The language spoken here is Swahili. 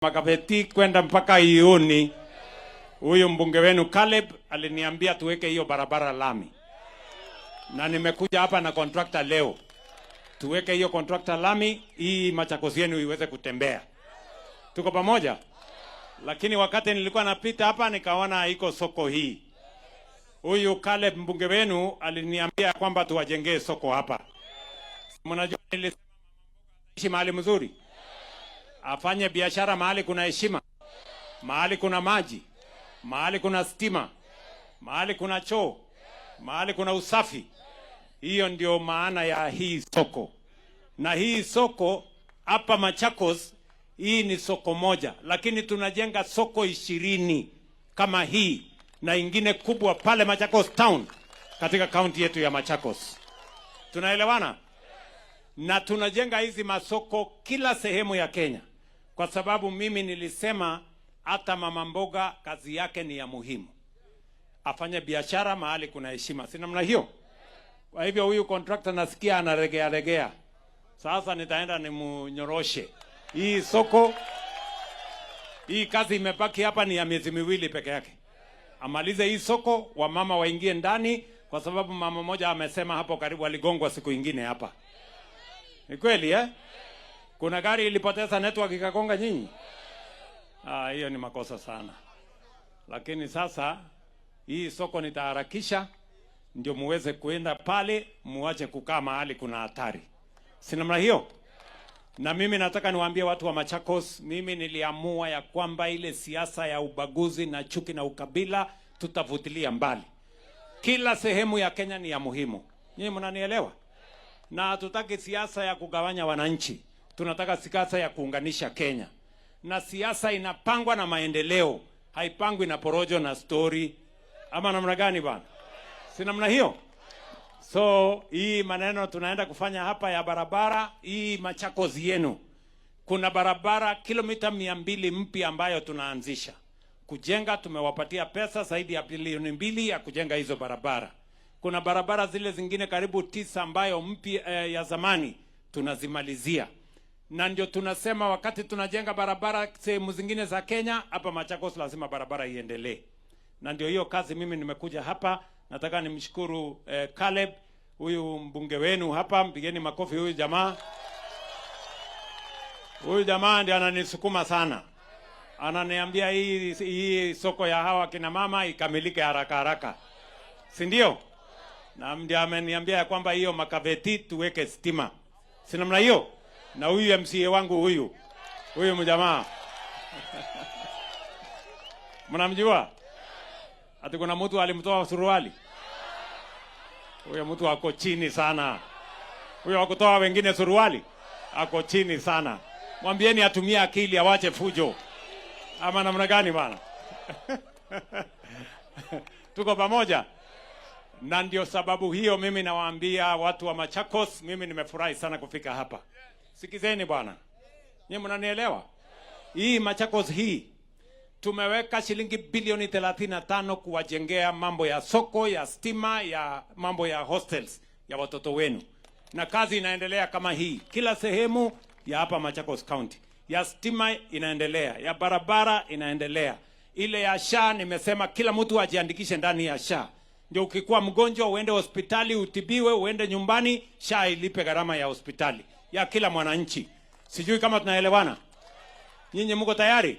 Makaveti kwenda mpaka Ioni. Huyu mbunge wenu Caleb aliniambia tuweke hiyo barabara lami. Na nimekuja hapa na contractor leo. Tuweke hiyo contractor lami, hii Machakos yenu iweze kutembea. Tuko pamoja? Lakini wakati nilikuwa napita hapa nikaona iko soko hii. Huyu Caleb mbunge wenu aliniambia kwamba tuwajengee soko hapa. Mnajua nilisema mahali mzuri. Afanye biashara mahali kuna heshima, mahali kuna maji, mahali kuna stima, mahali kuna choo, mahali kuna usafi. Hiyo ndio maana ya hii soko. Na hii soko hapa Machakos, hii ni soko moja, lakini tunajenga soko 20 kama hii na ingine kubwa pale Machakos town katika kaunti yetu ya Machakos. Tunaelewana? Na tunajenga hizi masoko kila sehemu ya Kenya. Kwa sababu mimi nilisema hata mama mboga kazi yake ni ya muhimu. Afanye biashara mahali kuna heshima. Si namna hiyo? Kwa hivyo huyu contractor nasikia anaregea. Sasa nitaenda nimunyoroshe. Hii soko, hii kazi imebaki hapa ni ya miezi 2 peke yake. Amalize hii soko, wamama waingie ndani kwa sababu mama moja amesema hapo karibu aligongwa siku ingine hapa. Ni kweli Kuna gari ilipoteza network ikagonga nyinyi? Hiyo ni makosa sana. Lakini sasa hii soko nitaharakisha ndio muweze kuenda pale, muache kukaa mahali kuna hatari. Si namna hiyo? Na mimi nataka niwaambie watu wa Machakos, mimi niliamua ya kwamba ile siasa ya ubaguzi na chuki na ukabila tutavutilia mbali. Kila sehemu ya Kenya ni ya muhimu. Nyinyi mnanielewa? Na hatutaki siasa ya kugawanya wananchi. Tunataka siasa ya kuunganisha Kenya. Na siasa inapangwa na maendeleo, haipangwi na porojo na story. Ama namna gani bwana? Si namna hiyo? So hii maneno tunaenda kufanya hapa ya barabara, hii Machakos yenu. Kuna barabara kilomita 200 mpya ambayo tunaanzisha. Kujenga tumewapatia pesa zaidi ya bilioni 2 ya kujenga hizo barabara. Kuna barabara zile zingine karibu 9 ambayo mpya ya zamani tunazimalizia. Na ndio tunasema wakati tunajenga barabara sehemu zingine za Kenya, hapa Machakos lazima barabara iendelee. Na ndio hiyo kazi mimi nimekuja hapa. Nataka nimshukuru Caleb, huyu mbunge wenu hapa, mpigeni makofi huyu jamaa. Huyu jamaa ndiye ananisukuma sana. Ananiambia hii soko ya hawa kina mama ikamilike haraka. Si ndio? Na ndiye ameniambia kwamba hiyo Makaveti tuweke stima. Si namna hiyo? Na huyu MCA wangu huyu mjamaa. Mnamjua? Ati kuna mtu alimtoa suruali. Huyo mtu ako chini sana. Huyo akutoa wengine suruali ako chini sana. Mwambieni atumie akili, awache fujo. Ama namna gani bana? Tuko pamoja? Na ndio sababu hiyo mimi nawaambia watu wa Machakos, mimi nimefurahi sana kufika hapa. Sikizeni bwana. Nyinyi mnanielewa? Hii Machakos hii tumeweka shilingi bilioni 35 kuwajengea mambo ya soko, ya stima, ya mambo ya hostels ya watoto wenu. Na kazi inaendelea kama hii. Kila sehemu ya hapa Machakos County. Ya stima inaendelea, ya barabara inaendelea. Ile ya SHA nimesema kila mtu ajiandikishe ndani ya SHA. Ndio ukikuwa mgonjwa uende hospitali utibiwe, uende nyumbani, SHA ilipe gharama ya hospitali ya kila mwananchi. Sijui kama tunaelewana. Nyinyi mko tayari?